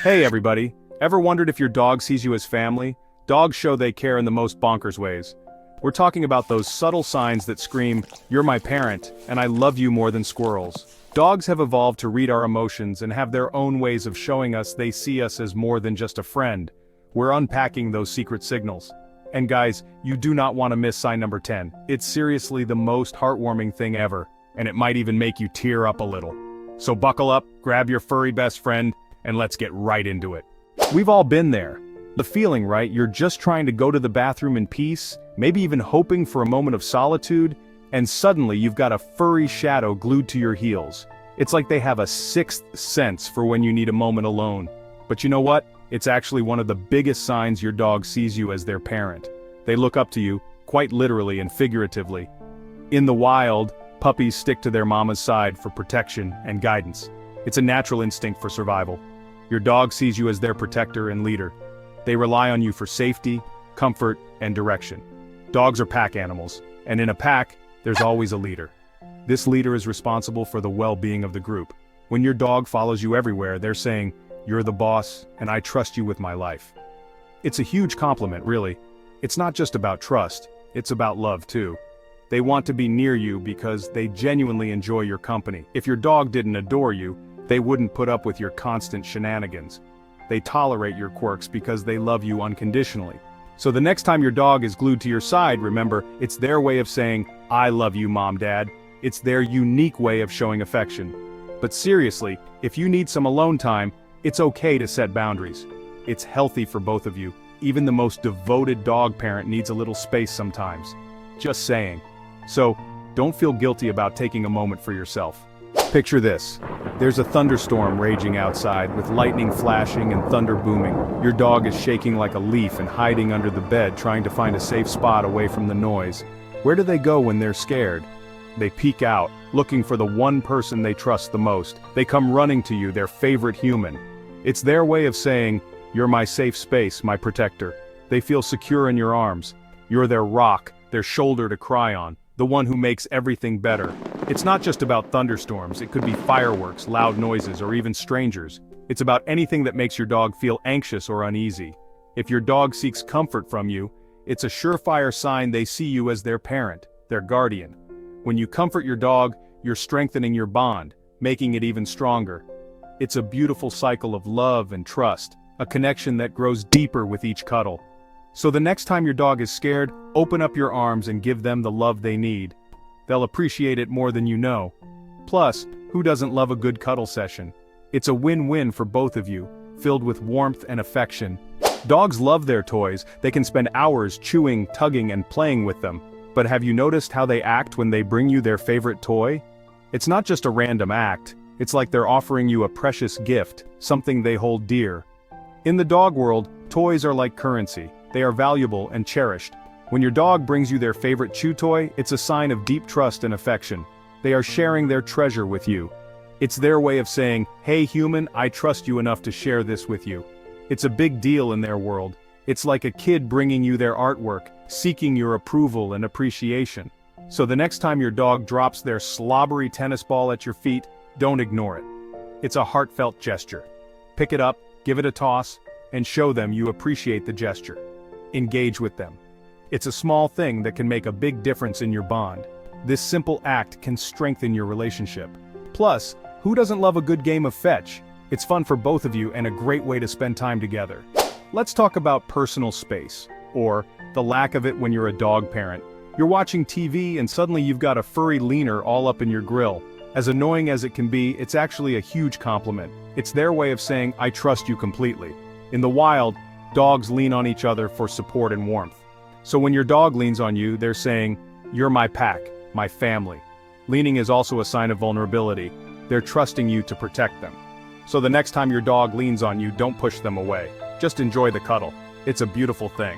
Hey everybody, ever wondered if your dog sees you as family? Dogs show they care in the most bonkers ways. We're talking about those subtle signs that scream, "You're my parent, and I love you more than squirrels." Dogs have evolved to read our emotions and have their own ways of showing us they see us as more than just a friend. We're unpacking those secret signals. And guys, you do not want to miss sign number 10. It's seriously the most heartwarming thing ever, and it might even make you tear up a little. So buckle up, grab your furry best friend, and let's get right into it. We've all been there. The feeling, right? You're just trying to go to the bathroom in peace, maybe even hoping for a moment of solitude, and suddenly you've got a furry shadow glued to your heels. It's like they have a sixth sense for when you need a moment alone. But you know what? It's actually one of the biggest signs your dog sees you as their parent. They look up to you, quite literally and figuratively. In the wild, puppies stick to their mama's side for protection and guidance. It's a natural instinct for survival. Your dog sees you as their protector and leader. They rely on you for safety, comfort, and direction. Dogs are pack animals, and in a pack, there's always a leader. This leader is responsible for the well-being of the group. When your dog follows you everywhere, they're saying, "You're the boss, and I trust you with my life." It's a huge compliment, really. It's not just about trust, it's about love too. They want to be near you because they genuinely enjoy your company. If your dog didn't adore you, they wouldn't put up with your constant shenanigans. They tolerate your quirks because they love you unconditionally. So the next time your dog is glued to your side, remember, it's their way of saying, "I love you, Mom, Dad." It's their unique way of showing affection. But seriously, if you need some alone time, it's okay to set boundaries. It's healthy for both of you. Even the most devoted dog parent needs a little space sometimes. Just saying. So, don't feel guilty about taking a moment for yourself. Picture this. There's a thunderstorm raging outside with lightning flashing and thunder booming. Your dog is shaking like a leaf and hiding under the bed trying to find a safe spot away from the noise. Where do they go when they're scared? They peek out, looking for the one person they trust the most. They come running to you, their favorite human. It's their way of saying, "You're my safe space, my protector." They feel secure in your arms. You're their rock, their shoulder to cry on, the one who makes everything better. It's not just about thunderstorms, it could be fireworks, loud noises, or even strangers. It's about anything that makes your dog feel anxious or uneasy. If your dog seeks comfort from you, it's a surefire sign they see you as their parent, their guardian. When you comfort your dog, you're strengthening your bond, making it even stronger. It's a beautiful cycle of love and trust, a connection that grows deeper with each cuddle. So the next time your dog is scared, open up your arms and give them the love they need. They'll appreciate it more than you know. Plus, who doesn't love a good cuddle session? It's a win-win for both of you, filled with warmth and affection. Dogs love their toys. They can spend hours chewing, tugging, and playing with them. But have you noticed how they act when they bring you their favorite toy? It's not just a random act. It's like they're offering you a precious gift, something they hold dear. In the dog world, toys are like currency. They are valuable and cherished. When your dog brings you their favorite chew toy, it's a sign of deep trust and affection. They are sharing their treasure with you. It's their way of saying, "Hey human, I trust you enough to share this with you." It's a big deal in their world. It's like a kid bringing you their artwork, seeking your approval and appreciation. So the next time your dog drops their slobbery tennis ball at your feet, don't ignore it. It's a heartfelt gesture. Pick it up, give it a toss, and show them you appreciate the gesture. Engage with them. It's a small thing that can make a big difference in your bond. This simple act can strengthen your relationship. Plus, who doesn't love a good game of fetch? It's fun for both of you and a great way to spend time together. Let's talk about personal space, or the lack of it when you're a dog parent. You're watching TV and suddenly you've got a furry leaner all up in your grill. As annoying as it can be, it's actually a huge compliment. It's their way of saying, "I trust you completely." In the wild, dogs lean on each other for support and warmth. So when your dog leans on you, they're saying, "You're my pack, my family." Leaning is also a sign of vulnerability. They're trusting you to protect them. So the next time your dog leans on you, don't push them away. Just enjoy the cuddle. It's a beautiful thing.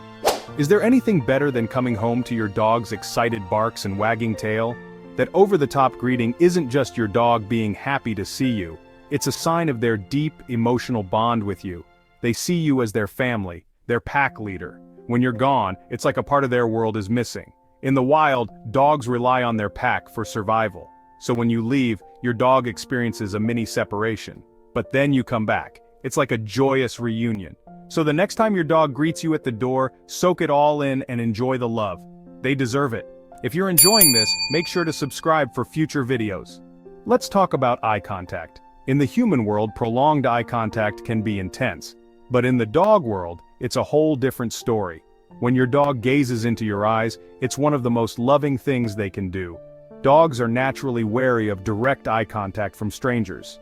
Is there anything better than coming home to your dog's excited barks and wagging tail? That over-the-top greeting isn't just your dog being happy to see you. It's a sign of their deep, emotional bond with you. They see you as their family, their pack leader. When you're gone, it's like a part of their world is missing. In the wild, dogs rely on their pack for survival. So when you leave, your dog experiences a mini separation. But then you come back, It's like a joyous reunion. So the next time your dog greets you at the door, soak it all in and enjoy the love. They deserve it. If you're enjoying this, make sure to subscribe for future videos. Let's talk about eye contact. In the human world, prolonged eye contact can be intense. But in the dog world, it's a whole different story. When your dog gazes into your eyes, it's one of the most loving things they can do. Dogs are naturally wary of direct eye contact from strangers.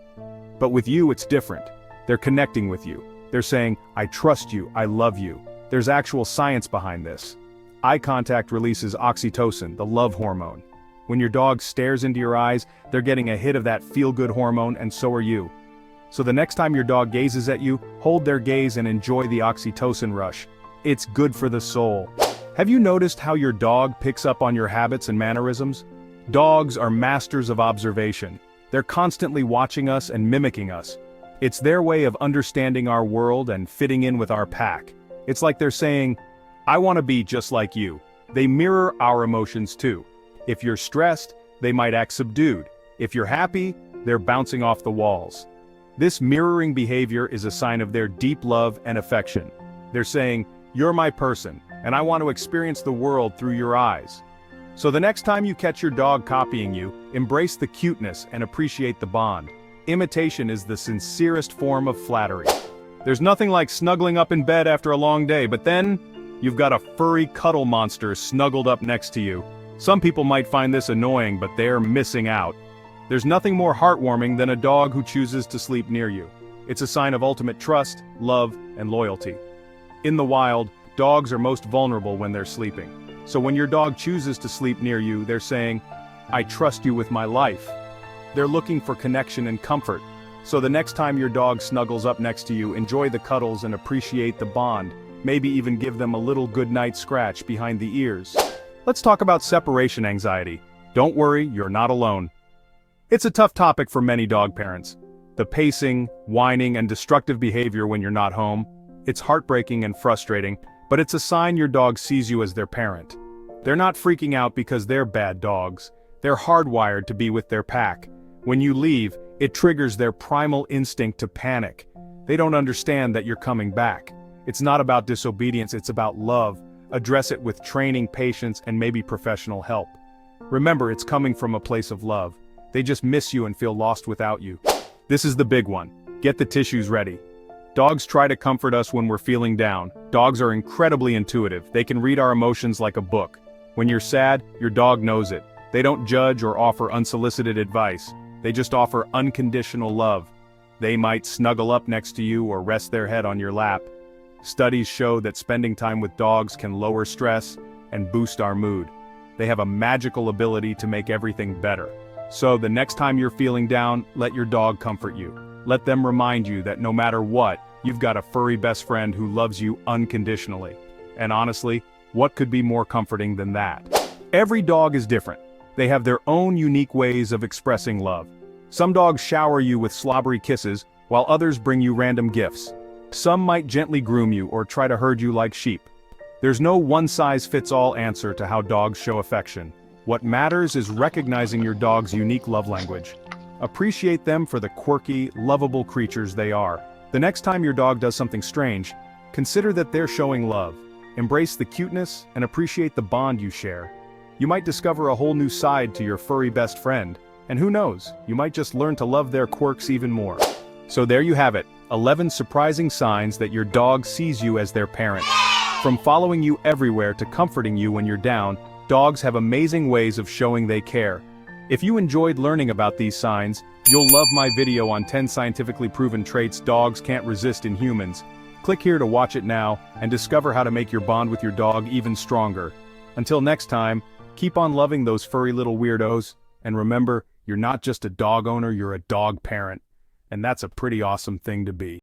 But with you, it's different. They're connecting with you. They're saying, I trust you, I love you. There's actual science behind this. Eye contact releases oxytocin, the love hormone. When your dog stares into your eyes, they're getting a hit of that feel-good hormone, and so are you. So the next time your dog gazes at you, hold their gaze and enjoy the oxytocin rush. It's good for the soul. Have you noticed how your dog picks up on your habits and mannerisms? Dogs are masters of observation. They're constantly watching us and mimicking us. It's their way of understanding our world and fitting in with our pack. It's like they're saying, I want to be just like you. They mirror our emotions too. If you're stressed, they might act subdued. If you're happy, they're bouncing off the walls. This mirroring behavior is a sign of their deep love and affection. They're saying, you're my person, and I want to experience the world through your eyes. So the next time you catch your dog copying you, embrace the cuteness and appreciate the bond. Imitation is the sincerest form of flattery. There's nothing like snuggling up in bed after a long day, but then, you've got a furry cuddle monster snuggled up next to you. Some people might find this annoying, but they're missing out. There's nothing more heartwarming than a dog who chooses to sleep near you. It's a sign of ultimate trust, love, and loyalty. In the wild, dogs are most vulnerable when they're sleeping. So when your dog chooses to sleep near you, they're saying, I trust you with my life. They're looking for connection and comfort. So the next time your dog snuggles up next to you, enjoy the cuddles and appreciate the bond. Maybe even give them a little goodnight scratch behind the ears. Let's talk about separation anxiety. Don't worry, you're not alone. It's a tough topic for many dog parents. The pacing, whining, and destructive behavior when you're not home. It's heartbreaking and frustrating, but it's a sign your dog sees you as their parent. They're not freaking out because they're bad dogs. They're hardwired to be with their pack. When you leave, it triggers their primal instinct to panic. They don't understand that you're coming back. It's not about disobedience, it's about love. Address it with training, patience, and maybe professional help. Remember, it's coming from a place of love. They just miss you and feel lost without you. This is the big one. Get the tissues ready. Dogs try to comfort us when we're feeling down. Dogs are incredibly intuitive. They can read our emotions like a book. When you're sad, your dog knows it. They don't judge or offer unsolicited advice. They just offer unconditional love. They might snuggle up next to you or rest their head on your lap. Studies show that spending time with dogs can lower stress and boost our mood. They have a magical ability to make everything better. So the next time you're feeling down, let your dog comfort you. Let them remind you that no matter what, you've got a furry best friend who loves you unconditionally. And honestly, what could be more comforting than that? Every dog is different. They have their own unique ways of expressing love. Some dogs shower you with slobbery kisses, while others bring you random gifts. Some might gently groom you or try to herd you like sheep. There's no one-size-fits-all answer to how dogs show affection. What matters is recognizing your dog's unique love language. Appreciate them for the quirky, lovable creatures they are. The next time your dog does something strange, consider that they're showing love. Embrace the cuteness and appreciate the bond you share. You might discover a whole new side to your furry best friend, and who knows, you might just learn to love their quirks even more. So there you have it, 11 surprising signs that your dog sees you as their parent. From following you everywhere to comforting you when you're down, dogs have amazing ways of showing they care. If you enjoyed learning about these signs, you'll love my video on 10 scientifically proven traits dogs can't resist in humans. Click here to watch it now, and discover how to make your bond with your dog even stronger. Until next time, keep on loving those furry little weirdos, and remember, you're not just a dog owner, you're a dog parent. And that's a pretty awesome thing to be.